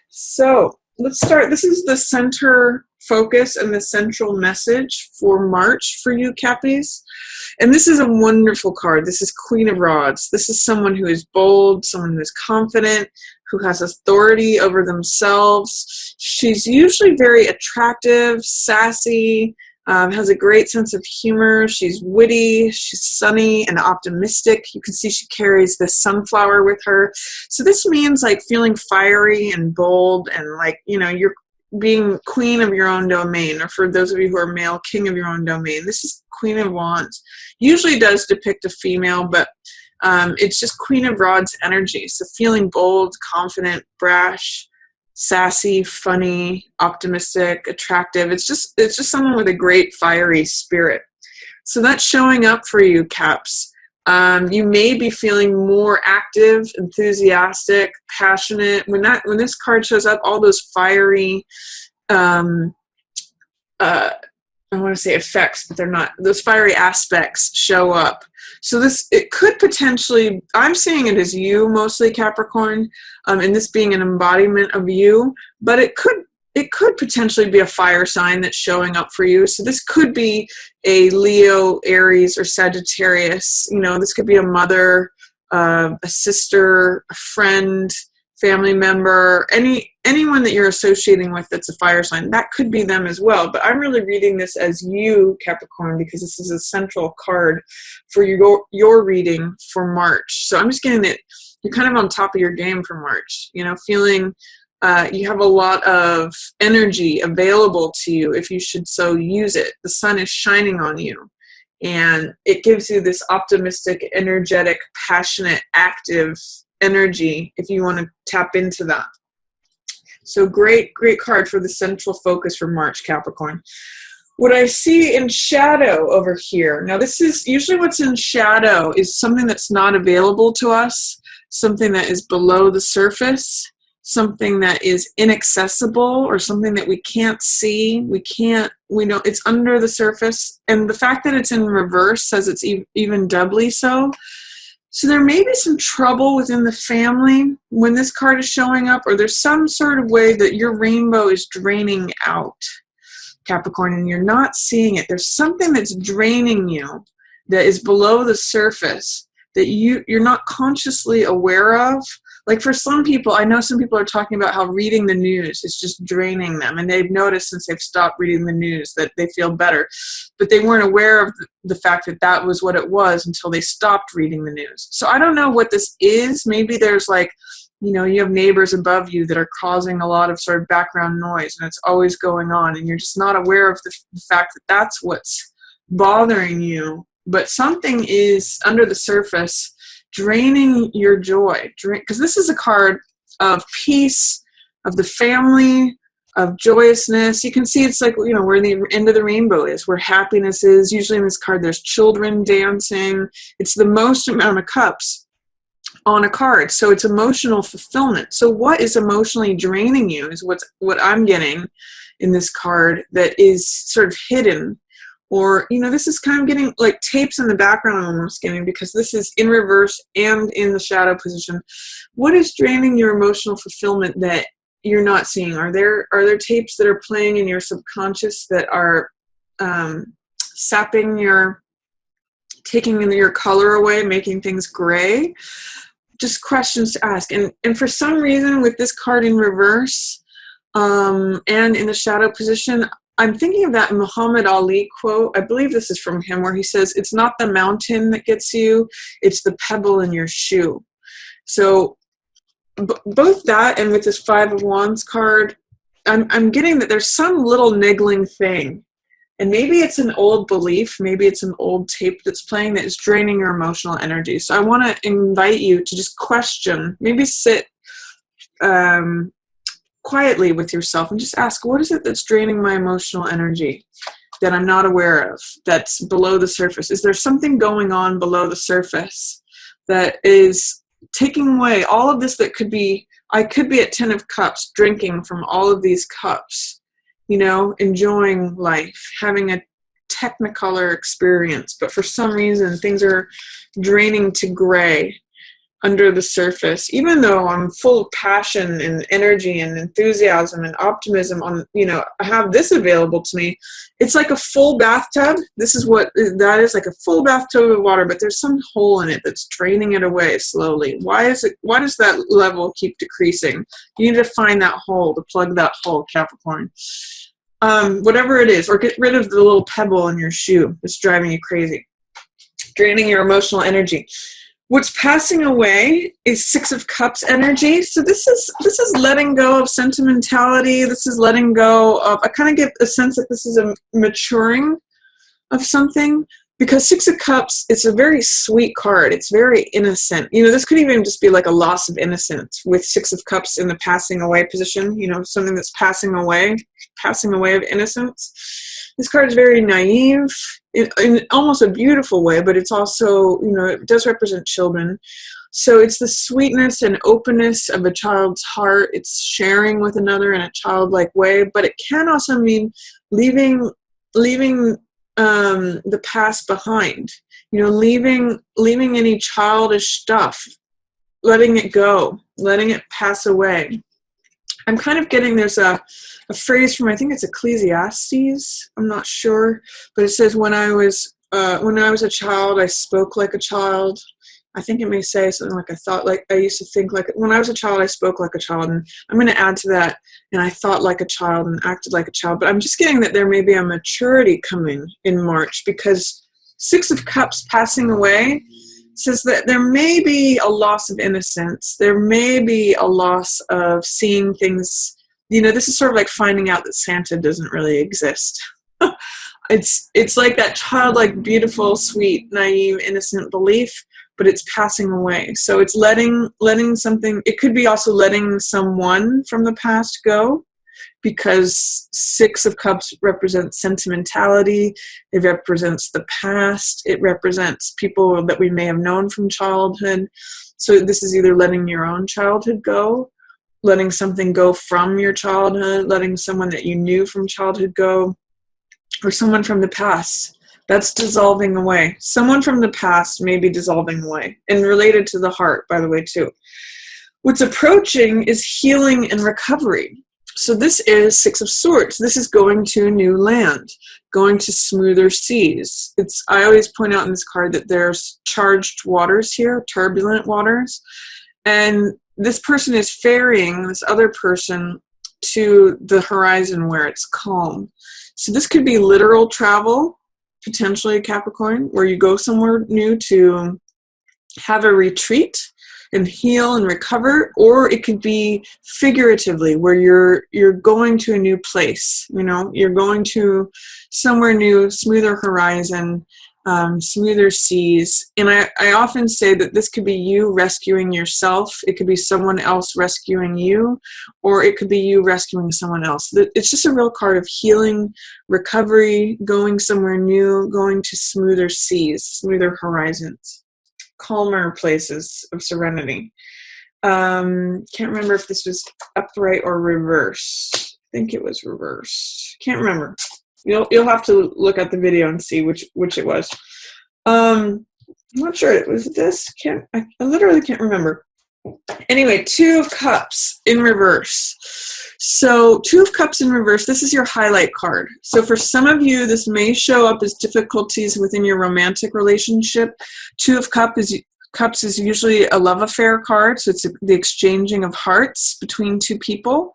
So let's start. This is the center focus and the central message for March for you, Cappies. And this is a wonderful card. This is Queen of Rods. This is someone who is bold, someone who is confident, who has authority over themselves. She's usually very attractive, sassy, has a great sense of humor. She's witty, she's sunny and optimistic. You can see she carries this sunflower with her. So this means like feeling fiery and bold and like, you're being queen of your own domain, or for those of you who are male, king of your own domain. This is Queen of Wands. Usually does depict a female, but it's just Queen of Rods energy. So feeling bold, confident, brash, sassy, funny, optimistic, attractive. It's just someone with a great fiery spirit. So that's showing up for you, Caps. You may be feeling more active, enthusiastic, passionate. When this card shows up, all those fiery, I want to say effects, but they're not. Those fiery aspects show up. So it could potentially, I'm seeing it as you mostly, Capricorn, and this being an embodiment of you, but it could potentially be a fire sign that's showing up for you. So this could be a Leo, Aries, or Sagittarius. This could be a mother, a sister, a friend, family member, anyone that you're associating with that's a fire sign. That could be them as well. But I'm really reading this as you, Capricorn, because this is a central card for your reading for March. So I'm just getting that you're kind of on top of your game for March. Feeling you have a lot of energy available to you if you should so use it. The sun is shining on you, and it gives you this optimistic, energetic, passionate, active energy if you want to tap into that. So great card for the central focus for March, Capricorn. What I see in shadow over here, now this is usually what's in shadow is something that's not available to us, something that is below the surface, something that is inaccessible, or something that we can't see. We know it's under the surface. And the fact that it's in reverse says it's even doubly so. So there may be some trouble within the family when this card is showing up, or there's some sort of way that your rainbow is draining out, Capricorn, and you're not seeing it. There's something that's draining you that is below the surface that you're not consciously aware of. Like for some people, I know some people are talking about how reading the news is just draining them, and they've noticed since they've stopped reading the news that they feel better, but they weren't aware of the fact that that was what it was until they stopped reading the news. So I don't know what this is. Maybe there's like, you have neighbors above you that are causing a lot of sort of background noise, and it's always going on, and you're just not aware of the fact that that's what's bothering you. But something is under the surface draining your joy, because this is a card of peace, of the family, of joyousness. You can see it's like, where the end of the rainbow is, where happiness is. Usually in this card there's children dancing. It's the most amount of cups on a card, so it's emotional fulfillment. So what is emotionally draining you is what I'm getting in this card that is sort of hidden. Or, this is kind of getting like tapes in the background I'm almost getting, because this is in reverse and in the shadow position. What is draining your emotional fulfillment that you're not seeing? Are there tapes that are playing in your subconscious that are taking your color away, making things gray? Just questions to ask. And for some reason with this card in reverse and in the shadow position, I'm thinking of that Muhammad Ali quote. I believe this is from him, where he says, "It's not the mountain that gets you, it's the pebble in your shoe." So both that and with this Five of Wands card, I'm getting that there's some little niggling thing. And maybe it's an old belief, maybe it's an old tape that's playing that is draining your emotional energy. So I want to invite you to just question, maybe sit quietly with yourself and just ask, what is it that's draining my emotional energy that I'm not aware of, that's below the surface? Is there something going on below the surface that is taking away all of this? That could be, I could be at 10 of Cups, drinking from all of these cups, enjoying life, having a technicolor experience, but for some reason things are draining to gray. under the surface, even though I'm full of passion and energy and enthusiasm and optimism on, I have this available to me. It's like a full bathtub. This is what that is, like a full bathtub of water, but there's some hole in it that's draining it away slowly. Why does that level keep decreasing? You need to find that hole, to plug that hole, Capricorn. Whatever it is, or get rid of the little pebble in your shoe that's driving you crazy, draining your emotional energy. What's passing away is Six of Cups energy. So this is letting go of sentimentality. This is letting go of, I kind of get a sense that this is a maturing of something, because Six of Cups, it's a very sweet card. It's very innocent. This could even just be like a loss of innocence with Six of Cups in the passing away position, something that's passing away of innocence. This card is very naive in almost a beautiful way, but it's also, it does represent children. So it's the sweetness and openness of a child's heart. It's sharing with another in a childlike way, but it can also mean leaving the past behind. Leaving any childish stuff, letting it go, letting it pass away. I'm kind of getting, there's a phrase from, I think it's Ecclesiastes, I'm not sure, but it says, when I was a child, I spoke like a child. I think it may say something like, I used to think like, when I was a child, I spoke like a child. And I'm going to add to that, and I thought like a child and acted like a child. But I'm just getting that there may be a maturity coming in March, because Six of Cups passing away says that there may be a loss of innocence. There may be a loss of seeing things. This is sort of like finding out that Santa doesn't really exist. It's like that childlike, beautiful, sweet, naive, innocent belief, but it's passing away. So it's letting something, it could be also letting someone from the past go, because Six of Cups represents sentimentality. It represents the past. It represents people that we may have known from childhood. So this is either letting your own childhood go, letting something go from your childhood, letting someone that you knew from childhood go, or someone from the past. That's dissolving away. Someone from the past may be dissolving away, and related to the heart, by the way, too. What's approaching is healing and recovery. So this is Six of Swords. This is going to a new land, going to smoother seas. I always point out in this card that there's charged waters here, turbulent waters, and this person is ferrying this other person to the horizon where it's calm. So this could be literal travel, potentially, Capricorn, where you go somewhere new to have a retreat and heal and recover, or it could be figuratively, where you're going to a new place. You're going to somewhere new, smoother horizon, smoother seas. And I often say that this could be you rescuing yourself. It could be someone else rescuing you, or it could be you rescuing someone else. It's just a real card of healing, recovery, going somewhere new, going to smoother seas, smoother horizons, calmer places of serenity. Can't remember if this was upright or reverse. I think it was reverse. Can't remember. You'll have to look at the video and see which it was. I'm not sure it was this. I literally can't remember. Anyway, Two of Cups in reverse. So Two of Cups in reverse, this is your highlight card. So for some of you, this may show up as difficulties within your romantic relationship. Two of Cups is usually a love affair card, so it's the exchanging of hearts between two people.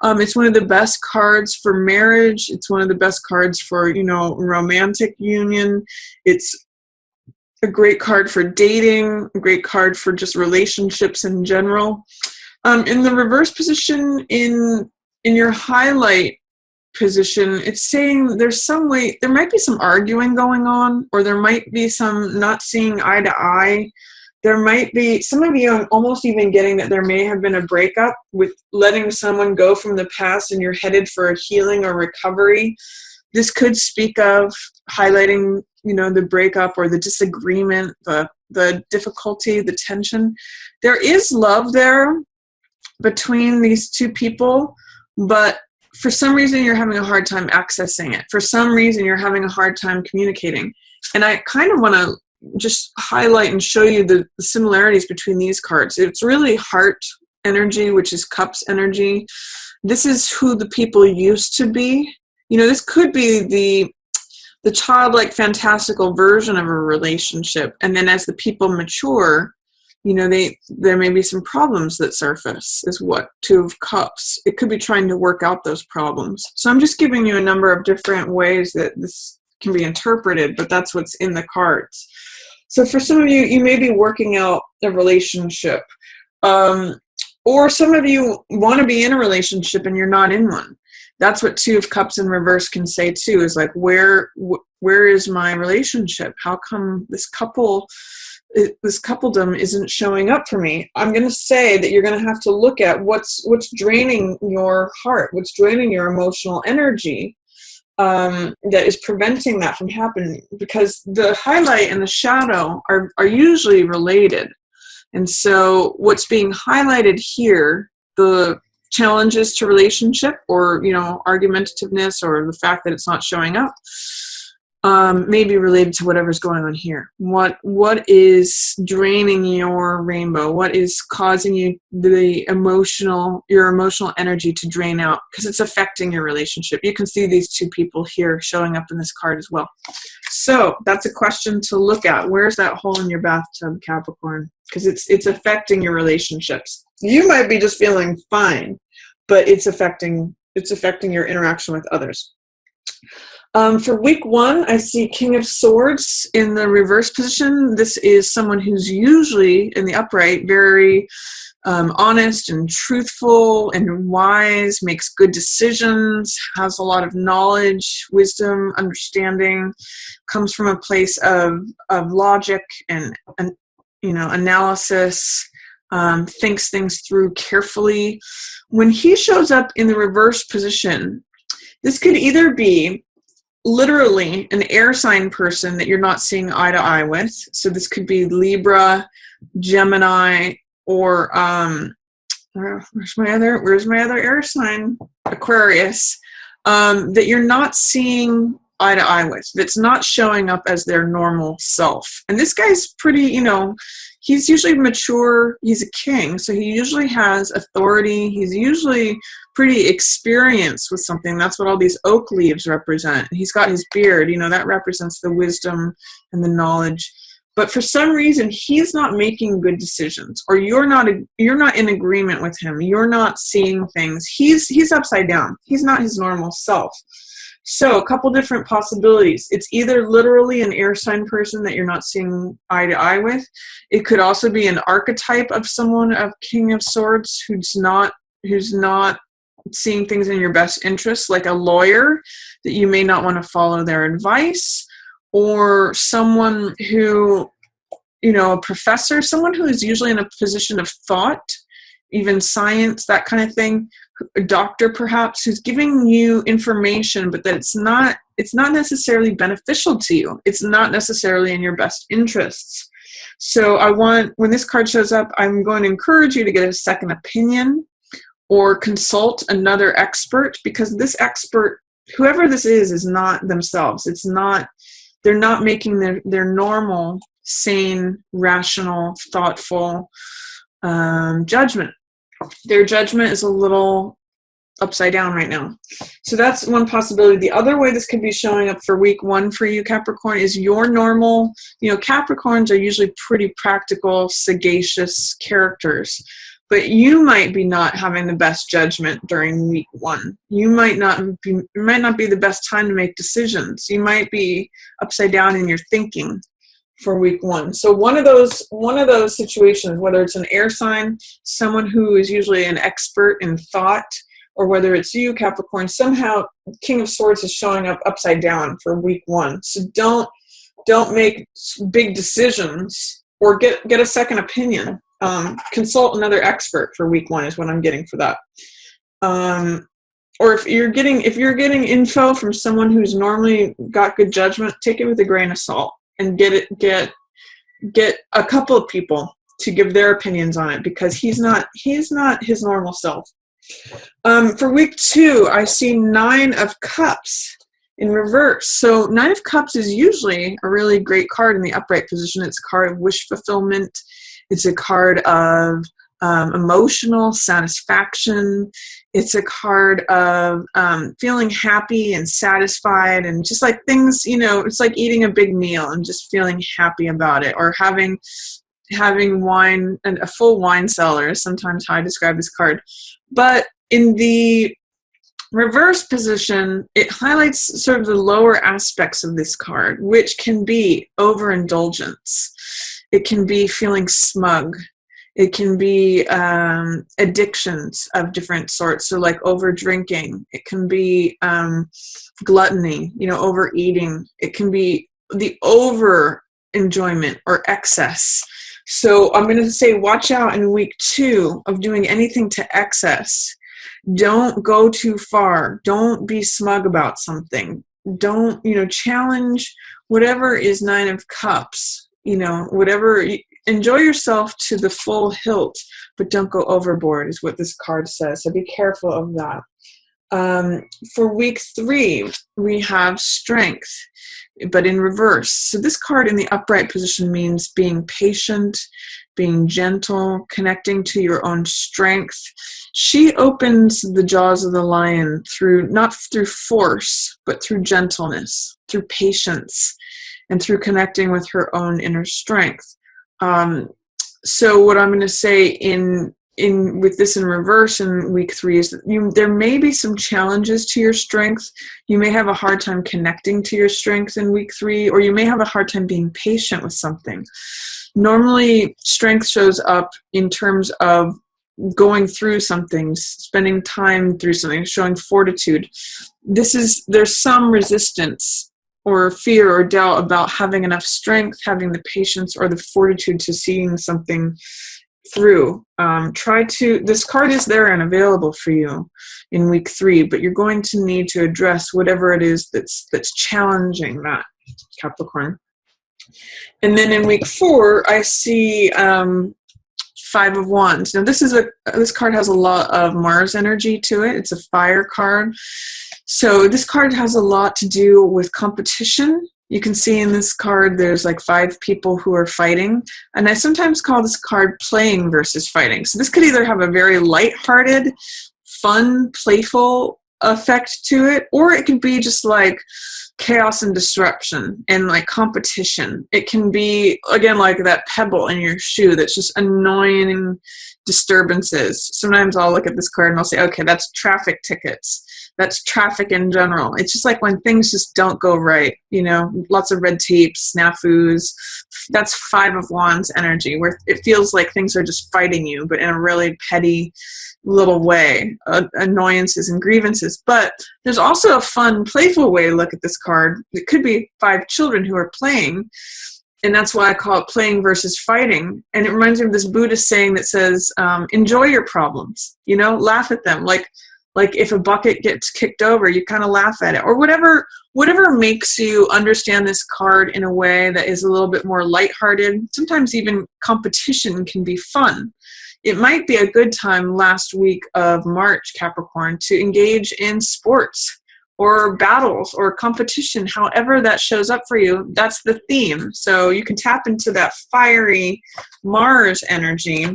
It's one of the best cards for marriage. It's one of the best cards for, romantic union. It's a great card for dating, a great card for just relationships in general. In the reverse position, in your highlight position, it's saying there might be some arguing going on, or there might be some not seeing eye to eye. There might be, some of you almost even getting that there may have been a breakup with letting someone go from the past, and you're headed for a healing or recovery. This could speak of highlighting, the breakup or the disagreement, the difficulty, the tension. There is love there between these two people, but for some reason you're having a hard time accessing it. For some reason you're having a hard time communicating. And I kind of want to just highlight and show you the similarities between these cards. It's really heart energy, which is cups energy. This is who the people used to be. You know, this could be the childlike, fantastical version of a relationship. And then as the people mature, you know, there may be some problems that surface, is what Two of Cups. It could be trying to work out those problems. So I'm just giving you a number of different ways that this can be interpreted, but that's what's in the cards. So for some of you, you may be working out a relationship. Or some of you want to be in a relationship and you're not in one. That's what Two of Cups in reverse can say too, is like, where is my relationship? How come this coupledom isn't showing up for me? I'm going to say that you're going to have to look at what's draining your heart, what's draining your emotional energy, that is preventing that from happening, because the highlight and the shadow are usually related. And so what's being highlighted here, the challenges to relationship, or, you know, argumentativeness, or the fact that it's not showing up, may be related to whatever's going on here. What is draining your rainbow? What is causing you your emotional energy to drain out? Because it's affecting your relationship. You can see these two people here showing up in this card as well. So that's a question to look at. Where's that hole in your bathtub, Capricorn? Because it's affecting your relationships. You might be just feeling fine, but it's affecting your interaction with others. For week 1, I see King of Swords in the reverse position. This is someone who's usually in the upright very honest and truthful and wise, makes good decisions, has a lot of knowledge, wisdom, understanding, comes from a place of logic and you know, analysis, thinks things through carefully. When he shows up in the reverse position, this could either be literally an air sign person that you're not seeing eye to eye with. So this could be Libra, Gemini, or where's my other air sign? Aquarius, that you're not seeing eye to eye with, that's not showing up as their normal self. And this guy's pretty, you know, he's usually mature, he's a king, so he usually has authority, he's usually pretty experienced with something. That's what all these oak leaves represent. He's got his beard, you know, that represents the wisdom and the knowledge. But for some reason, he's not making good decisions, or you're not in agreement with him. You're not seeing things. He's upside down. He's not his normal self. So a couple different possibilities. It's either literally an air sign person that you're not seeing eye to eye with. It could also be an archetype of someone of King of Swords who's not seeing things in your best interest, like a lawyer that you may not want to follow their advice, or someone who, you know, a professor, someone who is usually in a position of thought, even science, that kind of thing, a doctor perhaps, who's giving you information, but that it's not necessarily beneficial to you. It's not necessarily in your best interests. So when this card shows up, I'm going to encourage you to get a second opinion or consult another expert, because this expert, whoever this is not themselves. They're not making their normal, sane, rational, thoughtful judgment. Their judgment is a little upside down right now. So that's one possibility. The other way this could be showing up for week 1 for you, Capricorn, is your normal, you know, Capricorns are usually pretty practical, sagacious characters, but you might be not having the best judgment during week 1. It might not be the best time to make decisions. You might be upside down in your thinking for week 1. So one of those situations, whether it's an air sign, someone who is usually an expert in thought, or whether it's you, Capricorn, somehow King of Swords is showing up upside down for week 1. So don't make big decisions, or get a second opinion. Consult another expert for week 1 is what I'm getting for that. Or if you're getting info from someone who's normally got good judgment, take it with a grain of salt and get a couple of people to give their opinions on it, because he's not his normal self. For week 2, I see 9 of Cups in reverse. So Nine of Cups is usually a really great card in the upright position. It's a card of wish fulfillment. It's a card of emotional satisfaction. It's a card of feeling happy and satisfied, and just like things, it's like eating a big meal and just feeling happy about it, or having wine, and a full wine cellar is sometimes how I describe this card. But in the reverse position, it highlights sort of the lower aspects of this card, which can be overindulgence. It can be feeling smug. It can be addictions of different sorts, so like over drinking. It can be gluttony, overeating. It can be the over enjoyment or excess. So I'm going to say watch out in week 2 of doing anything to excess. Don't go too far. Don't be smug about something. Don't, challenge whatever is Nine of Cups. Whatever, enjoy yourself to the full hilt, but don't go overboard is what this card says. So be careful of that. For week 3, we have strength, but in reverse. So this card in the upright position means being patient, being gentle, connecting to your own strength. She opens the jaws of the lion not through force, but through gentleness, through patience, and through connecting with her own inner strength. So what I'm going to say with this in reverse in week 3 is that there may be some challenges to your strength. You may have a hard time connecting to your strength in week 3, or you may have a hard time being patient with something. Normally, strength shows up in terms of going through something, spending time through something, showing fortitude. There's some resistance or fear or doubt about having enough strength, having the patience or the fortitude to seeing something through. This card is there and available for you in week 3, but you're going to need to address whatever it is that's challenging that, Capricorn. And then in week 4, I see 5 of Wands. Now this card has a lot of Mars energy to it. It's a fire card. So this card has a lot to do with competition. You can see in this card there's like 5 people who are fighting. And I sometimes call this card playing versus fighting. So this could either have a very lighthearted, fun, playful effect to it, or it could be just like chaos and disruption and like competition. It can be, again, like that pebble in your shoe that's just annoying disturbances. Sometimes I'll look at this card and I'll say, okay, that's traffic tickets. That's traffic in general. It's just like when things just don't go right, lots of red tape, snafus. That's 5 of Wands energy, where it feels like things are just fighting you, but in a really petty little way, annoyances and grievances. But there's also a fun, playful way to look at this card. It could be 5 children who are playing, and that's why I call it playing versus fighting. And it reminds me of this Buddhist saying that says, enjoy your problems, laugh at them. Like if a bucket gets kicked over, you kind of laugh at it, or whatever makes you understand this card in a way that is a little bit more lighthearted. Sometimes even competition can be fun. It might be a good time last week of March, Capricorn, to engage in sports or battles or competition, however that shows up for you. That's the theme. So you can tap into that fiery Mars energy.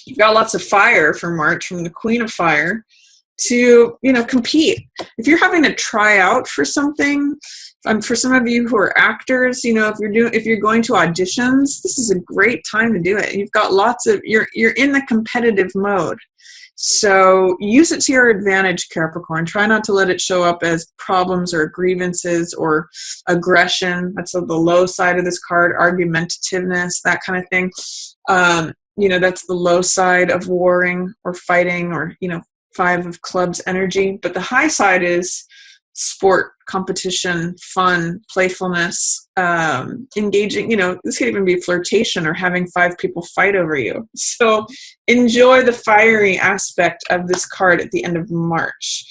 You've got lots of fire for March from the Queen of Fire to, compete. If you're having to try out for something, for some of you who are actors, if you're going to auditions, this is a great time to do it. You've got you're in the competitive mode. So use it to your advantage, Capricorn. Try not to let it show up as problems or grievances or aggression. That's the low side of this card, argumentativeness, that kind of thing. That's the low side of warring or fighting or, 5 of Clubs energy. But the high side is sport, competition, fun, playfulness, engaging. This could even be flirtation or having 5 people fight over you. So enjoy the fiery aspect of this card at the end of March.